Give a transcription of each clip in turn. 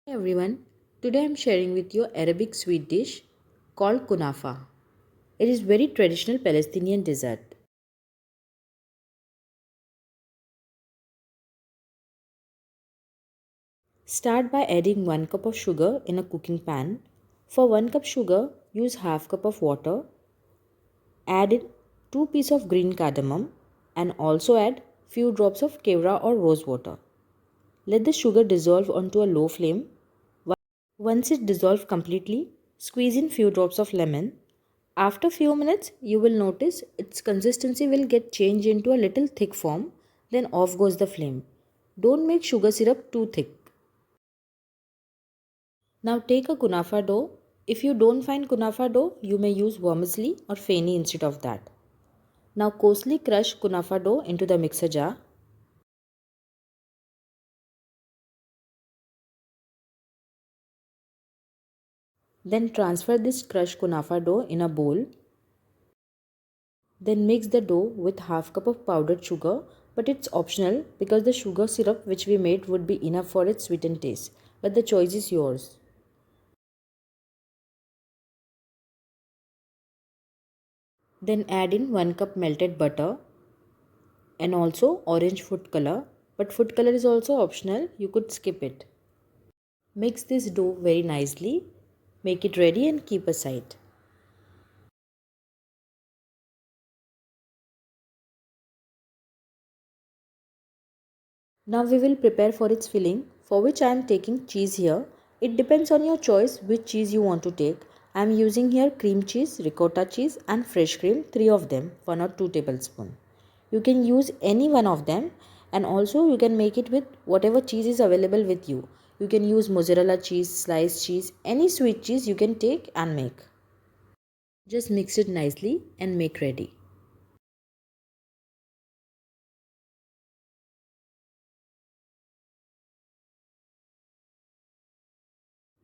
Hey everyone, today I am sharing with you Arabic sweet dish called kunafa. It is very traditional Palestinian dessert. Start by adding 1 cup of sugar in a cooking pan. For 1 cup sugar, use half cup of water. Add in 2 pieces of green cardamom and also add few drops of kevra or rose water. Let the sugar dissolve onto a low flame. Once it dissolves completely, squeeze in few drops of lemon. After few minutes, you will notice its consistency will get changed into a little thick form, then off goes the flame. Don't make sugar syrup too thick. Now take a kunafa dough. If you don't find kunafa dough, you may use vermicelli or feni instead of that. Now coarsely crush kunafa dough into the mixer jar. Then transfer this crushed kunafa dough in a bowl. Then mix the dough with half cup of powdered sugar, but it's optional because the sugar syrup which we made would be enough for its sweetened taste. But the choice is yours. Then add in 1 cup melted butter and also orange food color. But food color is also optional, you could skip it. Mix this dough very nicely. Make it ready and keep aside. Now we will prepare for its filling, for which I am taking cheese here. It depends on your choice which cheese you want to take. I am using here cream cheese, ricotta cheese and fresh cream, 3 of them, 1 or 2 tablespoons. You can use any one of them, and also you can make it with whatever cheese is available with you. You can use mozzarella cheese, sliced cheese, any sweet cheese you can take and make. Just mix it nicely and make ready.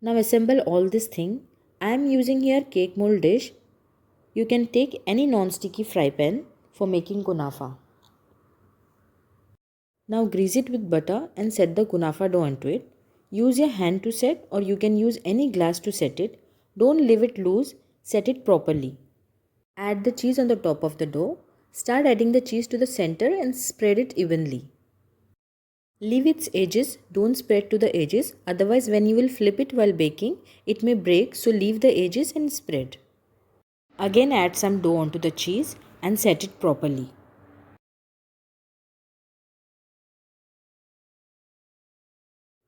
Now assemble all this thing. I am using here cake mold dish. You can take any non-sticky fry pan for making kunafa. Now grease it with butter and set the kunafa dough onto it. Use your hand to set, or you can use any glass to set it. Don't leave it loose, set it properly. Add the cheese on the top of the dough. Start adding the cheese to the center and spread it evenly. Leave its edges, don't spread to the edges, otherwise when you will flip it while baking, it may break, so leave the edges and spread. Again add some dough onto the cheese and set it properly.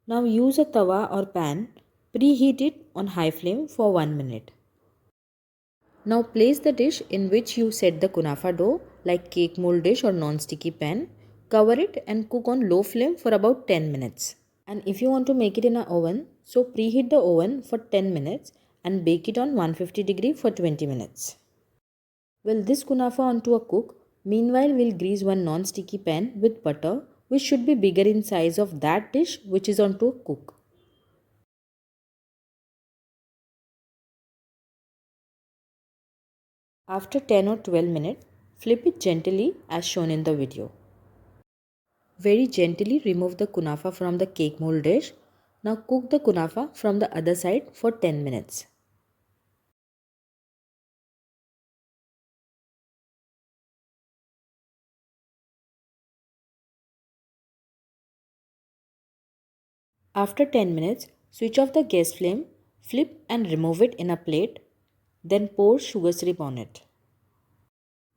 Now use a tawa or pan, preheat it on high flame for 1 minute. Now place the dish in which you set the kunafa dough like cake mold dish or non-sticky pan. Cover it and cook on low flame for about 10 minutes. And if you want to make it in an oven, so preheat the oven for 10 minutes and bake it on 150 degree for 20 minutes. Well, this kunafa onto a cook. Meanwhile, we'll grease one non-sticky pan with butter, which should be bigger in size of that dish which is onto a cook. After 10 or 12 minutes, flip it gently as shown in the video. Very gently remove the kunafa from the cake mold dish. Now cook the kunafa from the other side for 10 minutes. After 10 minutes, switch off the gas flame, flip and remove it in a plate, then pour sugar syrup on it.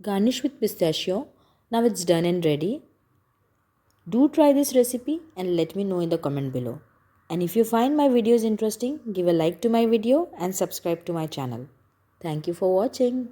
Garnish with pistachio. Now it's done and ready. Do try this recipe and let me know in the comment below. And if you find my videos interesting, give a like to my video and subscribe to my channel. Thank you for watching.